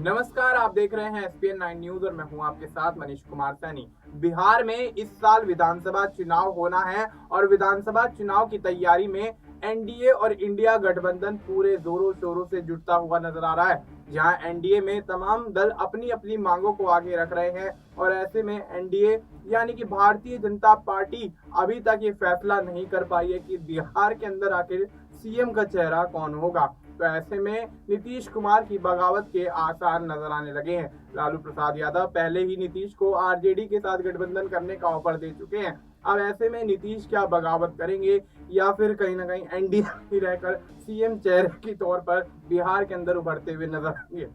नमस्कार, आप देख रहे हैं एसपीएन 9 न्यूज और मैं हूं आपके साथ मनीष कुमार सैनी। बिहार में इस साल विधानसभा चुनाव होना है और विधानसभा चुनाव की तैयारी में एनडीए और इंडिया गठबंधन पूरे जोरों शोरों से जुटता हुआ नजर आ रहा है। जहां एनडीए में तमाम दल अपनी अपनी मांगों को आगे रख रहे हैं और ऐसे में एनडीए यानी कि भारतीय जनता पार्टी अभी तक ये फैसला नहीं कर पाई है कि बिहार के अंदर आखिर सीएम का चेहरा कौन होगा। तो ऐसे में नीतीश कुमार की बगावत के आसार नजर आने लगे हैं। लालू प्रसाद यादव पहले ही नीतीश को आरजेडी के साथ गठबंधन करने का ऑफर दे चुके हैं। अब ऐसे में नीतीश क्या बगावत करेंगे या फिर कहीं ना कहीं एनडीए में रहकर सीएम चेहरे के तौर पर बिहार के अंदर उभरते हुए नजर आएंगे।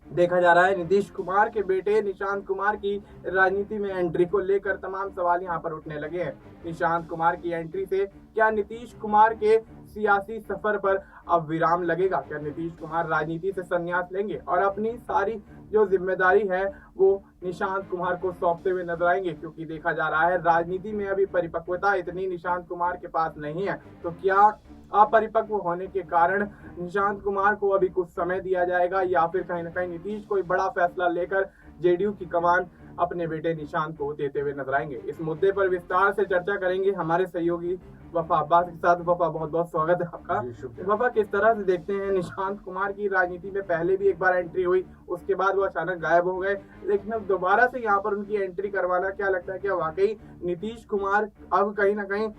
देखा जा रहा है नीतीश कुमार के बेटे निशांत कुमार की राजनीति में एंट्री को लेकर तमाम सवाल यहां पर उठने लगे हैं। निशांत कुमार की एंट्री से क्या नीतीश कुमार के सियासी सफर पर अब विराम लगेगा? क्या नीतीश कुमार राजनीति से संन्यास लेंगे और अपनी सारी जो जिम्मेदारी है वो निशांत कुमार को सौंपते हुए नजर आएंगे? क्योंकि देखा जा रहा है राजनीति में अभी परिपक्वता इतनी निशांत कुमार के पास नहीं है। तो क्या अपरिपक्व होने के कारण निशांत कुमार को अभी कुछ समय दिया जाएगा या फिर कहीं ना कहीं नीतीश कोई बड़ा फैसला लेकर जेडीयू की कमान अपने बेटे निशांत को देते हुए नजर आएंगे? इस मुद्दे पर विस्तार से चर्चा करेंगे हमारे सहयोगी वफा अब्बास के साथ। वफा, बहुत बहुत स्वागत है आपका। वफा, किस तरह से देखते हैं निशांत कुमार की राजनीति में पहले भी एक बार एंट्री हुई, उसके बाद वो अचानक गायब हो गए, लेकिन अब दोबारा से यहाँ पर उनकी एंट्री करवाना, क्या लगता है क्या वाकई नीतीश कुमार अब कहीं ना कहीं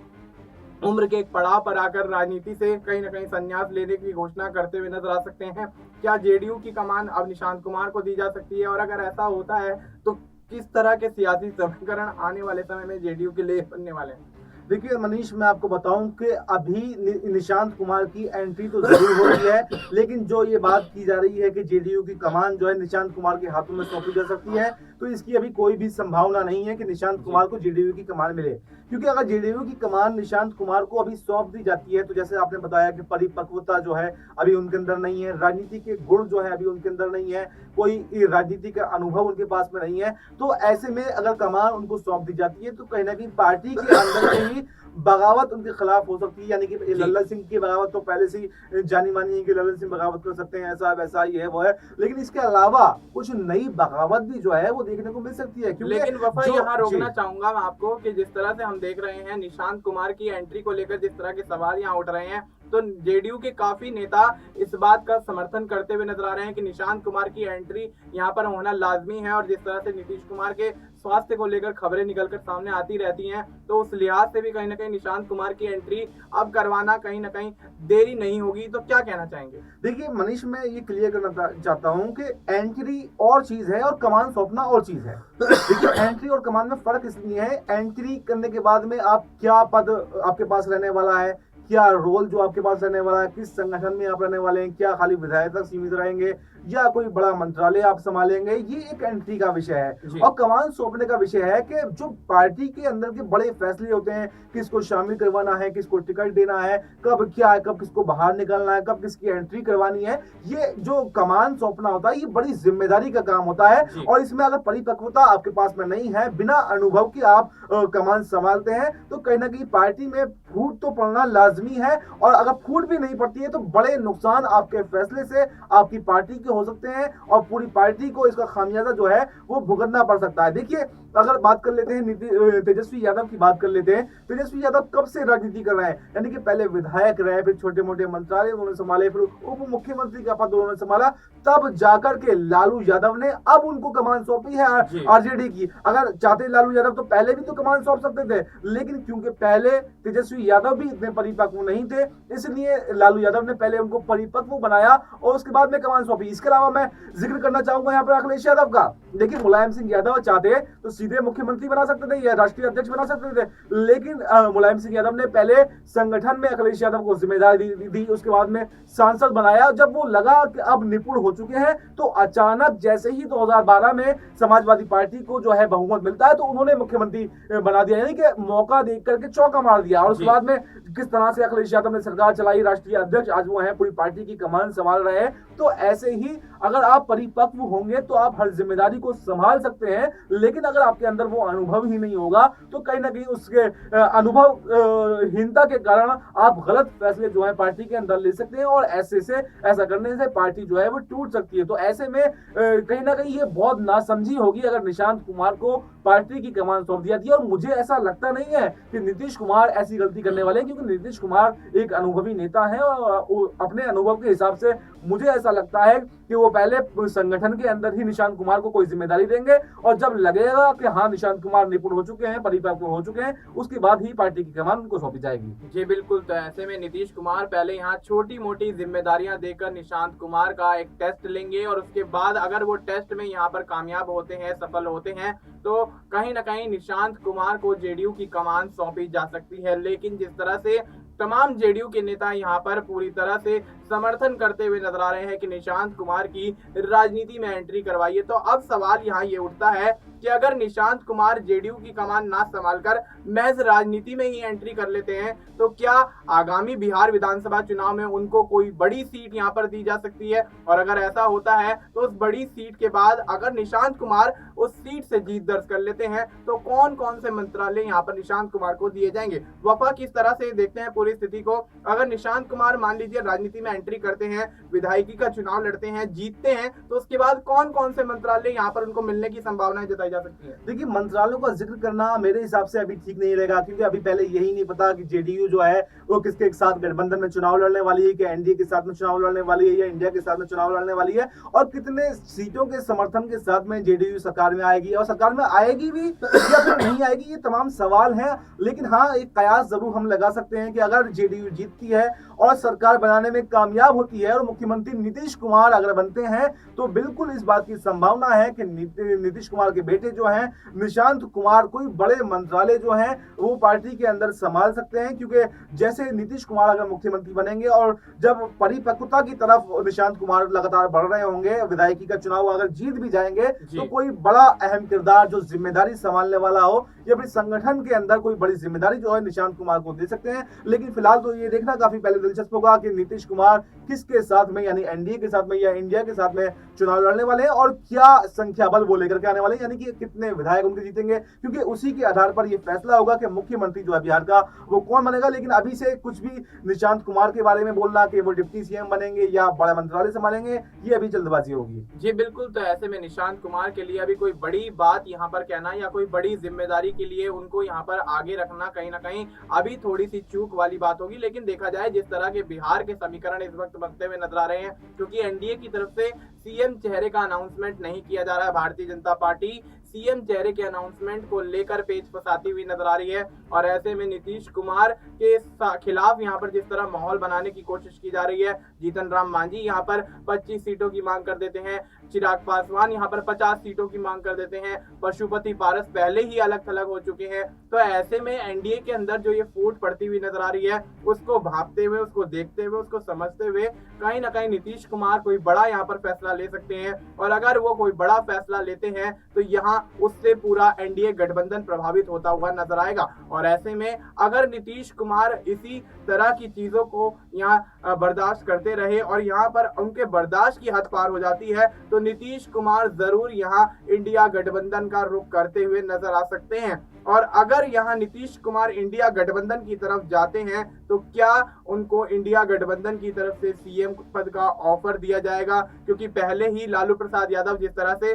उम्र के एक पड़ाव पर आकर राजनीति से कहीं ना कहीं संन्यास लेने की घोषणा करते हुए नजर आ सकते हैं? क्या जेडीयू की कमान अब निशांत कुमार को दी जा सकती है? और अगर ऐसा होता है तो किस तरह के सियासी समीकरण आने वाले समय में जेडीयू के लिए बनने वाले हैं? देखिए मनीष, मैं आपको बताऊं कि अभी निशांत कुमार की एंट्री तो जरूर हो रही है, लेकिन जो ये बात की जा रही है कि जेडीयू की कमान जो है निशांत कुमार के हाथों में सौंपी जा सकती है, तो इसकी अभी कोई भी संभावना नहीं है कि निशांत कुमार को जेडीयू की कमान मिले। क्योंकि अगर जेडीयू की कमान निशांत कुमार को अभी सौंप दी जाती है तो जैसे आपने बताया कि परिपक्वता जो है अभी उनके अंदर नहीं है, राजनीति के गुण जो है अभी उनके अंदर नहीं है, कोई राजनीति का अनुभव उनके पास में नहीं है। तो ऐसे में अगर कमान उनको सौंप दी जाती है तो कहीं ना कहीं पार्टी के अंदर से ही बगावत उनके खिलाफ हो सकती है। यानी कि लल्लन सिंह की बगावत तो पहले से जानी मानी है कि लल्लन सिंह बगावत कर सकते हैं, ऐसा वैसा ये है वो है, लेकिन इसके अलावा कुछ नई बगावत भी जो है वो देखने को मिल सकती है। लेकिन वफा, यहाँ रोकना चाहूंगा मैं आपको कि जिस तरह से हम देख रहे हैं निशांत कुमार की एंट्री को लेकर जिस तरह के सवाल यहाँ उठ रहे हैं, तो जेडीयू के काफी नेता इस बात का समर्थन करते हुए नजर आ रहे हैं कि निशांत कुमार की एंट्री यहाँ पर होना लाजमी है। और जिस तरह से नीतीश कुमार के स्वास्थ्य को लेकर खबरें निकलकर सामने आती रहती हैं, तो उस लिहाज से भी कहीं ना कहीं निशांत कुमार की एंट्री अब करवाना कहीं ना कहीं देरी नहीं होगी। तो क्या कहना चाहेंगे? देखिए मनीष, मैं ये क्लियर करना चाहता हूँ कि एंट्री और चीज है और कमान सौंपना और चीज है। देखिए एंट्री और कमान में फर्क इसलिए है, एंट्री करने के बाद में आप क्या पद आपके पास रहने वाला है, क्या रोल जो आपके पास रहने वाला है, किस संगठन में आप रहने वाले हैं, क्या खाली विधायक तक सीमित रहेंगे या कोई बड़ा मंत्रालय आप संभालेंगे, ये एक एंट्री का विषय है। और कमान सौंपने का विषय है कि जो पार्टी के अंदर के बड़े फैसले होते हैं, किसको शामिल करवाना है, किसको टिकट देना है, कब क्या है, कब किसको बाहर निकालना है, कब किसकी एंट्री करवानी है, ये जो कमान सौंपना होता है ये बड़ी जिम्मेदारी का काम होता है। और इसमें अगर परिपक्वता आपके पास में नहीं है, बिना अनुभव के आप कमान संभालते हैं, तो कहीं ना कहीं पार्टी में फूट तो पड़ना लाजमी है। और अगर फूट भी नहीं पड़ती है तो बड़े नुकसान आपके फैसले से आपकी पार्टी के हो सकते हैं और पूरी पार्टी को इसका खामियाजा जो है वो भुगतना पड़ सकता है। देखिए अगर बात कर लेते हैं तेजस्वी यादव की बात कर लेते हैं, तेजस्वी यादव कब से राजनीति कर रहे हैं? यानी कि पहले विधायक रहे, फिर छोटे मोटे मंत्रालय उन्होंने संभाले, फिर उप मुख्यमंत्री का पद उन्होंने संभाला, तब जाकर के लालू यादव ने अब उनको कमान सौंपी है आरजेडी की। अगर चाहते लालू यादव तो पहले भी तो कमान सौंप सकते थे, लेकिन क्योंकि पहले तेजस्वी यादव भी इतने परिपक्व नहीं थे, इसलिए लालू यादव ने पहले उनको परिपक्व बनाया और उसके बाद में कमान सौंपी। इसके अलावा मैं जिक्र करना चाहूंगा यहाँ पर अखिलेश यादव का। देखिए मुलायम सिंह यादव चाहते तो सीधे मुख्यमंत्री बना सकते थे या राष्ट्रीय अध्यक्ष बना सकते थे, लेकिन मुलायम सिंह यादव ने पहले संगठन में अखिलेश यादव को जिम्मेदारी दी, उसके बाद में सांसद बनाया। जब वो लगा कि अब निपुण हो चुके हैं तो अचानक जैसे ही 2012 में समाजवादी पार्टी को जो है बहुमत मिलता है तो उन्होंने मुख्यमंत्री बना दिया, यानी कि मौका देख करके चौका मार दिया। और उसके बाद में किस तरह से अखिलेश यादव ने सरकार चलाई, राष्ट्रीय अध्यक्ष आज वो हैं, पूरी पार्टी की कमान संभाल रहे हैं। तो ऐसे ही अगर आप परिपक्व होंगे तो आप हर जिम्मेदारी को संभाल सकते हैं, लेकिन अगर आपके अंदर वो अनुभव ही नहीं होगा तो कहीं ना कहीं उसके अनुभवहीनता के कारण आप गलत फैसले जो है पार्टी के अंदर ले सकते हैं, और ऐसा करने से पार्टी जो है वो टूट सकती है। तो ऐसे में कहीं ना कहीं ये बहुत नासमझी होगी अगर निशांत कुमार को पार्टी की कमान सौंप दिया जाती है। और मुझे ऐसा लगता नहीं है कि नीतीश कुमार ऐसी गलती करने वाले हैं, क्योंकि नीतीश कुमार एक अनुभवी नेता है और अपने अनुभव के हिसाब से मुझे ऐसा लगता है कि वो पहले संगठन के अंदर ही निशांत कुमार को कोई जिम्मेदारी देंगे, और जब लगेगा कि हाँ निशांत कुमार निपुण हो चुके हैं, परिपक्व हो चुके हैं, उसके बाद ही पार्टी की कमान उनको सौंपी जाएगी। जी बिल्कुल। तो ऐसे में नीतीश कुमार पहले यहाँ छोटी मोटी जिम्मेदारियां देकर निशांत कुमार का एक टेस्ट लेंगे, और उसके बाद अगर वो टेस्ट में यहाँ पर कामयाब होते हैं, सफल होते हैं, तो कहीं ना कहीं निशांत कुमार को जेडीयू की कमान सौंपी जा सकती है। लेकिन जिस तरह से तमाम जेडीयू के नेता यहाँ पर पूरी तरह से समर्थन करते हुए नजर आ रहे हैं कि निशांत कुमार की राजनीति में एंट्री करवाइए, तो अब सवाल यहाँ ये उठता है कि अगर निशांत कुमार जेडीयू की कमान ना संभालकर महज राजनीति में ही एंट्री कर लेते हैं, तो क्या आगामी बिहार विधानसभा चुनाव में उनको कोई बड़ी सीट यहाँ पर दी जा सकती है? और अगर ऐसा होता है तो उस बड़ी सीट के बाद अगर निशांत कुमार उस सीट से जीत दर्ज कर लेते हैं, तो कौन कौन से मंत्रालय यहाँ पर निशांत कुमार को दिए जाएंगे? वफा किस तरह से देखते हैं पूरी स्थिति को? अगर निशांत कुमार मान लीजिए राजनीति में एंट्री करते हैं, विधायकी का चुनाव लड़ते हैं, जीतते हैं, तो उसके बाद कौन कौन से मंत्रालय यहाँ पर उनको मिलने की संभावनाएं जताई जा सकती है? देखिए, मंत्रालयों का जिक्र करना मेरे हिसाब से अभी ठीक नहीं रहेगा, क्योंकि अभी पहले यही नहीं पता कि जेडीयू जो है वो किसके साथ गठबंधन में चुनाव लड़ने वाली है, कि एनडीए के साथ में चुनाव लड़ने वाली है या इंडिया के साथ में चुनाव लड़ने वाली है, और कितने सीटों के समर्थन के साथ में जेडीयू सरकार में आएगी, और सरकार में आएगी भी या फिर नहीं आएगी, ये तमाम सवाल हैं। लेकिन हाँ, एक कयास जरूर हम लगा सकते हैं कि अगर जेडीयू जीतती है और सरकार बनाने में कामयाब होती है और मुख्यमंत्री नीतीश कुमार अगर बनते हैं, तो बिल्कुल इस बात की संभावना है कि नीतीश कुमार के बेटे जो हैं निशांत कुमार कोई बड़े मंत्रालय जो हैं वो पार्टी के अंदर संभाल सकते हैं। क्योंकि जैसे नीतीश कुमार अगर मुख्यमंत्री बनेंगे और जब परिपक्वता की तरफ निशांत कुमार लगातार बढ़ रहे होंगे, विधायकी का चुनाव अगर जीत भी जाएंगे, तो कोई बड़ा अहम किरदार जो जिम्मेदारी संभालने वाला हो या फिर संगठन के अंदर कोई बड़ी जिम्मेदारी जो है निशांत कुमार को दे सकते हैं। लेकिन फिलहाल तो ये देखना काफी पहले दिलचस्प होगा कि नीतीश कुमार किसके साथ में, यानी एनडीए के साथ में या इंडिया के साथ में चुनाव लड़ने वाले हैं, और क्या संख्या बल वो लेकर के आने वाले हैं, यानी कि कितने विधायक उनके जीतेंगे, क्योंकि उसी के आधार पर यह फैसला होगा कि मुख्यमंत्री जो है बिहार का वो कौन बनेगा। लेकिन अभी से कुछ भी निशांत कुमार के बारे में बोलना कि वो डिप्टी सीएम बनेंगे या बड़ा मंत्रालय संभालेंगे, ये अभी जल्दबाजी होगी। जी बिल्कुल। तो ऐसे में निशांत कुमार के लिए अभी कोई बड़ी बात यहाँ पर कहना या कोई बड़ी जिम्मेदारी के लिए उनको यहाँ पर आगे रखना कहीं ना कहीं अभी थोड़ी सी चूक वाली बात होगी। लेकिन देखा जाए जिस तरह के बिहार के समीकरण इस वक्त बनते हुए नजर आ रहे हैं, क्योंकि एनडीए की तरफ से सीएम चेहरे का अनाउंसमेंट नहीं किया जा रहा है, भारतीय जनता पार्टी सीएम चेहरे के अनाउंसमेंट को लेकर पेच फंसाती हुई नजर आ रही है। और ऐसे में नीतीश कुमार के खिलाफ यहाँ पर जिस तरह माहौल बनाने की कोशिश की जा रही है, जीतन राम मांझी यहाँ पर 25 सीटों की मांग कर देते हैं, चिराग पासवान यहाँ पर 50 सीटों की मांग कर देते हैं, पशुपति पारस पहले ही अलग थलग हो चुके हैं। तो ऐसे में एनडीए के अंदर जो ये फूट पड़ती हुई नजर आ रही है, उसको भांपते हुए, उसको देखते हुए, उसको समझते हुए कहीं ना कहीं नीतीश कुमार कोई बड़ा यहाँ पर फैसला ले सकते हैं। और अगर वो कोई बड़ा फैसला लेते हैं तो यहाँ उससे पूरा एनडीए गठबंधन प्रभावित होता हुआ नजर आएगा। और ऐसे में अगर नीतीश कुमार इसी तरह की चीजों को यहाँ बर्दाश्त करते रहे और यहाँ पर उनके बर्दाश्त की हद पार हो जाती है, तो नीतीश कुमार जरूर यहाँ इंडिया गठबंधन का रुख करते हुए नजर आ सकते हैं। और अगर यहाँ नीतीश कुमार इंडिया गठबंधन की तरफ जाते हैं, तो क्या उनको इंडिया गठबंधन की तरफ से सीएम पद का ऑफर दिया जाएगा? क्योंकि पहले ही लालू प्रसाद यादव जिस तरह से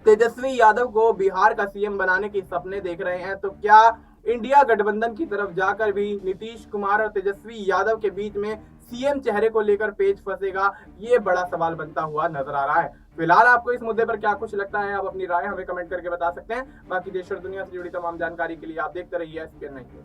तेजस्वी यादव को बिहार का सीएम बनाने के सपने देख रहे हैं, तो क्या इंडिया गठबंधन की तरफ जाकर भी नीतीश कुमार और तेजस्वी यादव के बीच में सीएम चेहरे को लेकर पेच फंसेगा? ये बड़ा सवाल बनता हुआ नजर आ रहा है। फिलहाल आपको इस मुद्दे पर क्या कुछ लगता है? आप अपनी राय हमें कमेंट करके बता सकते हैं। बाकी देश और दुनिया से जुड़ी तमाम जानकारी के लिए आप देखते रहिए SPN9 न्यूज़।